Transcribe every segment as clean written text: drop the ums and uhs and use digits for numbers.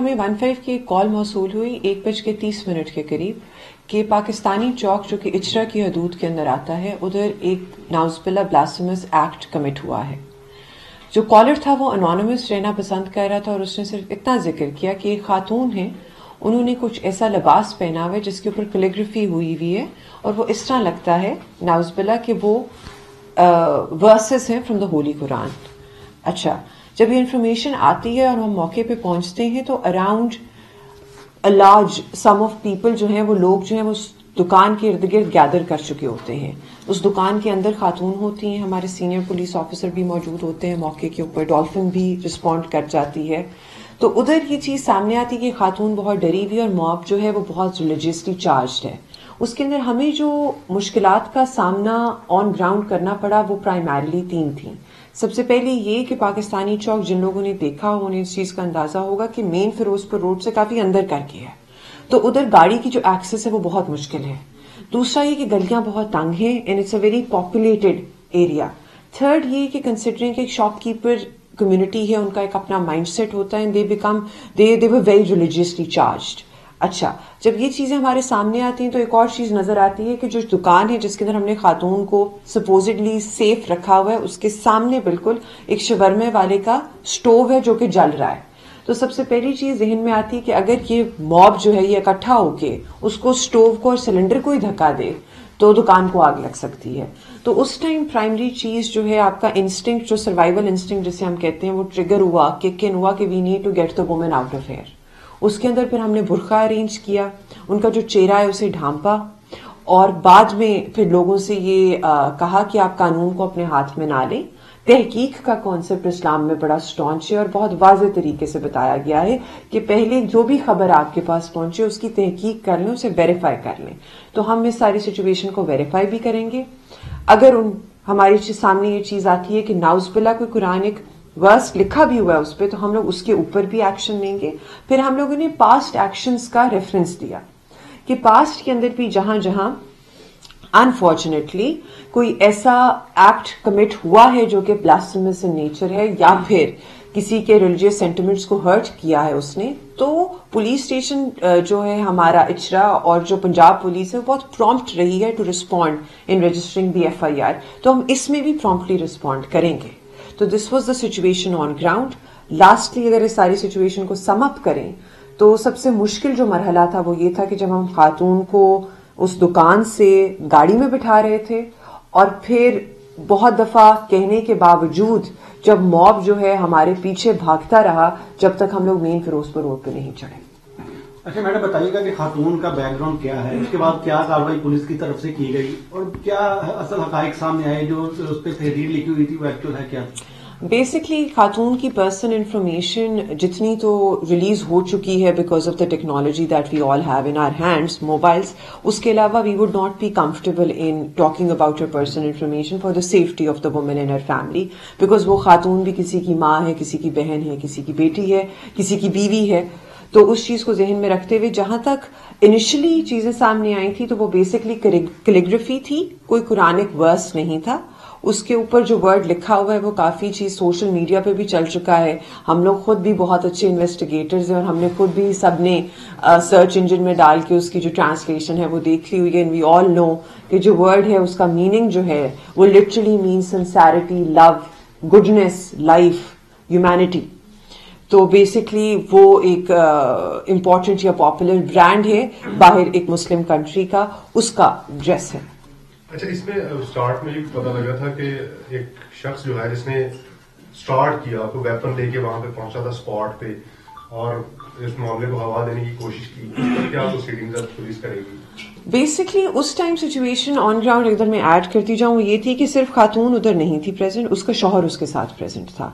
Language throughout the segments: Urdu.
ہمیں 15 کی ایک کال موصول ہوئی 1:30 کے قریب کہ پاکستانی چوک جو کہ اچرا کی حدود کے اندر آتا ہے ادھر ایک ناؤز باللہ بلاسفیمس ایکٹ کمٹ ہوا ہے. جو کالر تھا وہ انونیمس رہنا پسند کر رہا تھا اور اس نے صرف اتنا ذکر کیا کہ ایک خاتون ہیں, انہوں نے کچھ ایسا لباس پہنا ہوا ہے جس کے اوپر کیلیگرافی ہوئی ہے اور وہ اس طرح لگتا ہے ناؤز باللہ کہ وہ ورسز ہیں فرام دا ہولی قرآن. اچھا, جب یہ انفارمیشن آتی ہے اور ہم موقع پہ پہنچتے ہیں تو around large some of people جو ہیں وہ لوگ جو ہیں وہ اس دکان کے ارد گرد گیدر کر چکے ہوتے ہیں. اس دکان کے اندر خاتون ہوتی ہیں, ہمارے سینئر پولیس آفیسر بھی موجود ہوتے ہیں موقع کے اوپر, ڈولفن بھی رسپونڈ کر جاتی ہے. تو ادھر یہ چیز سامنے آتی کہ خاتون بہت ڈری ہوئی اور موب جو ہے وہ بہت ریلیجیسلی چارجڈ ہے. اس کے اندر ہمیں جو مشکلات کا سامنا آن گراؤنڈ کرنا پڑا وہ پرائمریلی 3 تھیں. سب سے پہلے یہ کہ پاکستانی چوک جن لوگوں نے دیکھا انہیں اس چیز کا اندازہ ہوگا کہ مین فیروزپور روڈ سے کافی اندر کر کے ہے, تو ادھر گاڑی کی جو ایکسس ہے وہ بہت مشکل ہے. دوسرا یہ کہ گلیاں بہت تنگ ہیں and it's a very populated area. Third یہ کہ کنسیڈرنگ کہ ایک شاپ کیپر کمیونٹی ہے, ان کا ایک اپنا مائنڈ سیٹ ہوتا ہے, they were very religiously charged. اچھا, جب یہ چیزیں ہمارے سامنے آتی ہیں تو ایک اور چیز نظر آتی ہے کہ جو دکان ہے جس کے اندر ہم نے خاتون کو سپوزڈلی سیف رکھا ہوا ہے اس کے سامنے بالکل ایک شورمے والے کا سٹوو ہے جو کہ جل رہا ہے. تو سب سے پہلی چیز ذہن میں آتی ہے کہ اگر یہ موب جو ہے یہ اکٹھا ہو کے اس کو سٹوو کو اور سلنڈر کو ہی دھکا دے تو دکان کو آگ لگ سکتی ہے. تو اس ٹائم پرائمری چیز جو ہے آپ کا انسٹنکٹ, جو سروائیول انسٹنکٹ جسے ہم کہتے ہیں, وہ ٹریگر ہوا, کک ان ہوا کہ we need to get the woman out of here. اس کے اندر پھر ہم نے برقع ارینج کیا, ان کا جو چہرہ ہے اسے ڈھانپا اور بعد میں پھر لوگوں سے یہ کہا کہ آپ قانون کو اپنے ہاتھ میں نہ لیں. تحقیق کا کانسیپٹ اسلام میں بڑا اسٹانچ ہے اور بہت واضح طریقے سے بتایا گیا ہے کہ پہلے جو بھی خبر آپ کے پاس پہنچے اس کی تحقیق کر لیں, اسے ویریفائی کر لیں. تو ہم اس ساری سچویشن کو ویریفائی بھی کریں گے. اگر ہمارے سامنے یہ چیز آتی ہے کہ ناؤز باللہ کوئی قرآنک ورس لکھا بھی ہوا ہے اس پہ تو ہم لوگ اس کے اوپر بھی ایکشن لیں گے. پھر ہم لوگوں نے پاسٹ ایکشنز کا ریفرنس دیا کہ پاسٹ کے اندر بھی جہاں جہاں انفارچونیٹلی کوئی ایسا ایکٹ کمٹ ہوا ہے جو کہ بلاسفیمس ان نیچر ہے یا پھر کسی کے ریلیجیس سینٹیمنٹس کو ہرٹ کیا ہے اس نے, تو پولیس اسٹیشن جو ہے ہمارا اچرا اور جو پنجاب پولیس ہے بہت پرومپٹ رہی ہے to respond in registering the FIR. تو ہم اس میں بھی پرومپٹلی ریسپونڈ کریں گے. تو this was the situation on ground. Lastly اگر اس ساری سچویشن کو سم اپ کریں تو سب سے مشکل جو مرحلہ تھا وہ یہ تھا کہ جب ہم خاتون کو اس دکان سے گاڑی میں بٹھا رہے تھے اور پھر بہت دفعہ کہنے کے باوجود جب موب جو ہے ہمارے پیچھے بھاگتا رہا جب تک ہم لوگ مین فیروزپور روڈ پہ نہیں چڑھے. اچھا میڈم بتائیے گا کہ خاتون کا بیک گراؤنڈ کیا ہے, اس کے بعد کیا کارروائی پولیس کی طرف سے کی گئی اور کیا اصل حقائق سامنے آئے, جو اس پہ تحریر لکھی ہوئی تھی وہ ایکچوئل ہے کیا؟ بیسکلی خاتون کی پرسنل انفارمیشن جتنی تو ریلیز ہو چکی ہے because of the technology that we all have in our hands mobiles, اس کے علاوہ we would not be comfortable in talking about her personal information for the safety of the woman in her family, because وہ خاتون بھی کسی کی ماں ہے, کسی کی بہن ہے, کسی کی بیٹی ہے, کسی کی بیوی ہے. تو اس چیز کو ذہن میں رکھتے ہوئے جہاں تک انیشلی چیزیں سامنے آئی تھی تو وہ بیسکلی کیلیگرافی تھی, کوئی قرآنک ورس نہیں تھا. اس کے اوپر جو ورڈ لکھا ہوا ہے وہ کافی چیز سوشل میڈیا پہ بھی چل چکا ہے. ہم لوگ خود بھی بہت اچھے انویسٹیگیٹرز ہیں اور ہم نے خود بھی سب نے سرچ انجن میں ڈال کے اس کی جو ٹرانسلیشن ہے وہ دیکھ لی ہوئی ہے. وی آل نو کہ جو ورڈ ہے اس کا میننگ جو ہے وہ لٹرلی مینس سنسیرٹی, لو, گڈنس, لائف, ہیومینٹی. تو بیسکلی وہ ایک امپورٹنٹ یا پاپولر برانڈ ہے باہر ایک مسلم کنٹری کا, اس کا ڈریس ہے. اچھا, اس میں اسٹارٹ میں یہ پتا لگا تھا کہ ایک شخص جو ہے جس نے اسٹارٹ کیا کوئی ویپن لے کے وہاں پہ پہنچا تھا اسپاٹ پہ اور اس معاملے کو ہوا دینے کی کوشش کی, کیا پروسیڈنگز پولیس کرے گی؟ بیسکلی اس ٹائم سچویشن آن گراؤنڈ ادھر میں ایڈ کرتی جاؤں یہ تھی کہ صرف خاتون ادھر نہیں تھی پریزنٹ, اس کا شوہر اس کے ساتھ پریزنٹ تھا.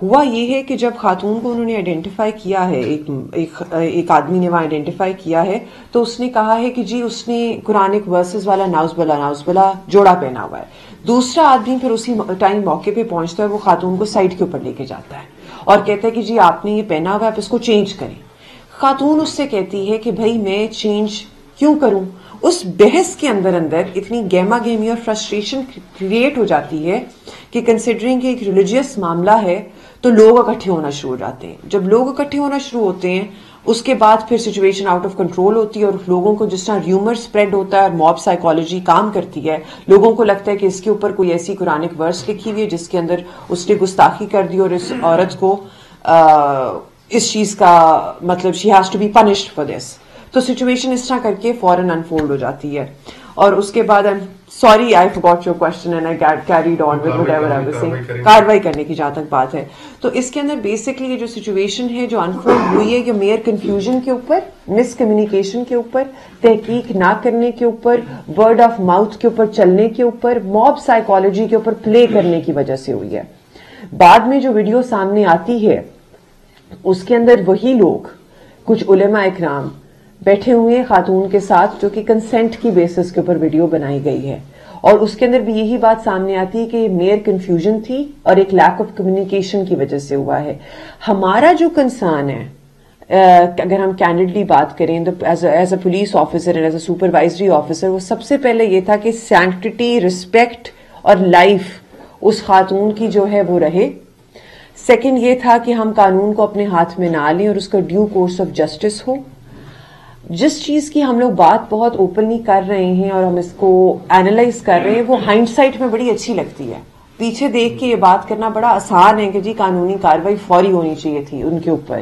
ہوا یہ ہے کہ جب خاتون کو انہوں نے آئیڈینٹیفائی کیا ہے, ایک آدمی نے وہاں آئیڈینٹیفائی کیا ہے تو اس نے کہا ہے کہ جی اس نے قرآنک ورسز والا ناؤز باللہ جوڑا پہنا ہوا ہے. دوسرا آدمی پھر اسی ٹائم موقع پہ پہنچتا ہے, وہ خاتون کو سائڈ کے اوپر لے کے جاتا ہے اور کہتا ہے کہ جی آپ نے یہ پہنا ہوا ہے, آپ اس کو چینج کریں. خاتون اس سے کہتی ہے کہ بھائی میں چینج کیوں کروں. اس بحث کے اندر اتنی گہما گہمی اور فرسٹریشن کریٹ ہو جاتی ہے کہ کنسیڈرنگ کہ ایک ریلیجیس معاملہ ہے تو لوگ اکٹھے ہونا شروع ہو جاتے ہیں. جب لوگ اکٹھے ہونا شروع ہوتے ہیں اس کے بعد پھر سچویشن آؤٹ آف کنٹرول ہوتی ہے اور لوگوں کو جس طرح ریومر سپریڈ ہوتا ہے اور موب سائیکالوجی کام کرتی ہے، لوگوں کو لگتا ہے کہ اس کے اوپر کوئی ایسی قرآنک ورس لکھی ہوئی ہے جس کے اندر اس نے گستاخی کر دی اور اس عورت کو اس چیز کا مطلب she has to be punished for this. تو سچویشن اس طرح کر کے فوراً انفولڈ ہو جاتی ہے. اور اس کے بعد sorry I forgot your question and I carried on with whatever I was saying. کاروائی کرنے کی جہاں تک بات ہے تو اس کے اندر بیسکلی یہ جو سچویشن ہے جو انفولڈ ہوئی ہے یہ میئر کنفیوژن کے اوپر، مس کمیونیکیشن کے اوپر، تحقیق نہ کرنے کے اوپر، ورڈ آف ماؤتھ کے اوپر چلنے کے اوپر، موب سائیکالوجی کے اوپر پلے کرنے کی وجہ سے ہوئی ہے. بعد میں جو ویڈیو سامنے آتی ہے اس کے اندر وہی لوگ، کچھ علماء اکرام بیٹھے ہوئے ہیں خاتون کے ساتھ جو کہ کنسنٹ کی بیسس کے اوپر ویڈیو بنائی گئی ہے، اور اس کے اندر بھی یہی بات سامنے آتی ہے کہ یہ میئر کنفیوژن تھی اور ایک لیک آف کمیونیکیشن کی وجہ سے ہوا ہے. ہمارا جو کنسرن ہے اگر ہم کینڈیڈلی بات کریں تو as a police officer and as a supervisory officer, وہ سب سے پہلے یہ تھا کہ سینکٹیٹی، رسپیکٹ اور لائف اس خاتون کی جو ہے وہ رہے. سیکنڈ یہ تھا کہ ہم قانون کو اپنے ہاتھ میں نہ لیں اور اس کا ڈیو کورس آف جسٹس ہو. جس چیز کی ہم لوگ بات بہت اوپنلی کر رہے ہیں اور ہم اس کو اینالائز کر رہے ہیں وہ ہائنڈ سائٹ میں بڑی اچھی لگتی ہے. پیچھے دیکھ کے یہ بات کرنا بڑا آسان ہے کہ جی قانونی کاروائی فوری ہونی چاہیے تھی ان کے اوپر،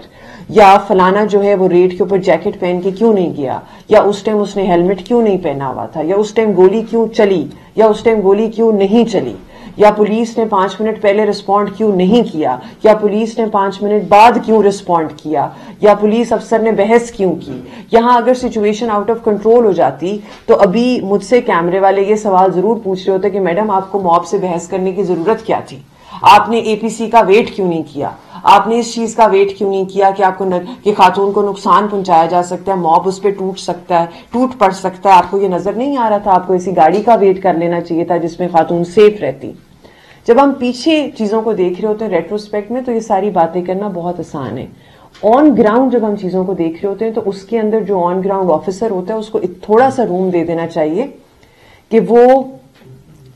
یا فلانا جو ہے وہ ریٹ کے اوپر جیکٹ پہن کے کیوں نہیں گیا، یا اس ٹائم اس نے ہیلمٹ کیوں نہیں پہنا ہوا تھا، یا اس ٹائم گولی کیوں چلی، یا اس ٹائم گولی کیوں نہیں چلی، یا پولیس نے 5 منٹ پہلے رسپونڈ کیوں نہیں کیا، یا پولیس نے 5 منٹ بعد کیوں رسپونڈ کیا، یا پولیس افسر نے بحث کیوں کی. یہاں اگر سچویشن آؤٹ آف کنٹرول ہو جاتی تو ابھی مجھ سے کیمرے والے یہ سوال ضرور پوچھ رہے ہوتے کہ میڈم آپ کو موب سے بحث کرنے کی ضرورت کیا تھی، آپ نے اے پی سی کا ویٹ کیوں نہیں کیا، آپ نے اس چیز کا ویٹ کیوں نہیں کیا کہ آپ کو کہ خاتون کو نقصان پہنچایا جا سکتا ہے، موب اس پہ ٹوٹ پڑ سکتا ہے، آپ کو یہ نظر نہیں آ رہا تھا، آپ کو ایسی گاڑی کا ویٹ کر لینا چاہیے تھا جس میں خاتون سیف رہتی. جب ہم پیچھے چیزوں کو دیکھ رہے ہوتے ہیں ریٹروسپیکٹ میں تو یہ ساری باتیں کرنا بہت آسان ہے. آن گراؤنڈ جب ہم چیزوں کو دیکھ رہے ہوتے ہیں تو اس کے اندر جو آن گراؤنڈ آفیسر ہوتا ہے اس کو تھوڑا سا روم دے دینا چاہیے کہ وہ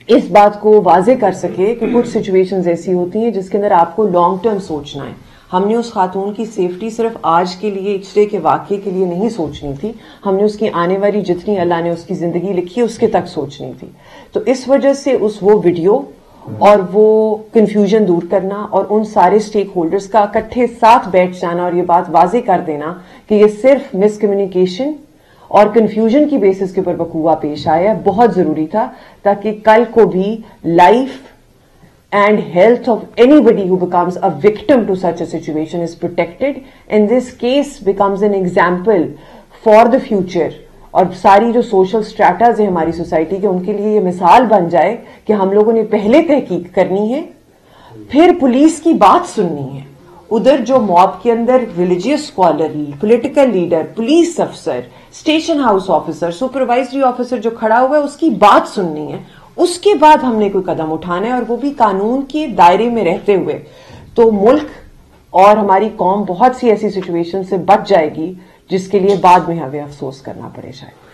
اس بات کو واضح کر سکے کہ کچھ سچویشنز ایسی ہوتی ہیں جس کے اندر آپ کو لانگ ٹرم سوچنا ہے. ہم نے اس خاتون کی سیفٹی صرف آج کے لیے اچھلے کے واقعے کے لیے نہیں سوچنی تھی، ہم نے اس کی آنے والی جتنی اللہ نے اس کی زندگی لکھی اس کے تک سوچنی تھی. تو اس وجہ سے وہ ویڈیو اور وہ کنفیوژن دور کرنا اور ان سارے سٹیک ہولڈرز کا اکٹھے ساتھ بیٹھ جانا اور یہ بات واضح کر دینا کہ یہ صرف مس کمیونیکیشن اور کنفیوژن کی بیسس کے اوپر وقوع پیش آیا ہے بہت ضروری تھا، تاکہ کل کو بھی life and health of anybody who becomes a victim to such a situation is protected, and this case becomes an example for the future. اور ساری جو سوشل سٹریٹاز ہیں ہماری سوسائٹی کے ان کے لیے یہ مثال بن جائے کہ ہم لوگوں نے پہلے تحقیق کرنی ہے، پھر پولیس کی بات سننی ہے. ادھر جو موب کے اندر religious scholar, political leader, police افسر، station house officer, supervisory officer جو کھڑا ہوا ہے اس کی بات سننی ہے. اس کے بعد ہم نے کوئی قدم اٹھانا ہے اور وہ بھی قانون کے دائرے میں رہتے ہوئے. تو ملک اور ہماری قوم بہت سی ایسی سچویشن سے بچ جائے گی جس کے لیے بعد میں ہمیں افسوس کرنا پڑے شاید.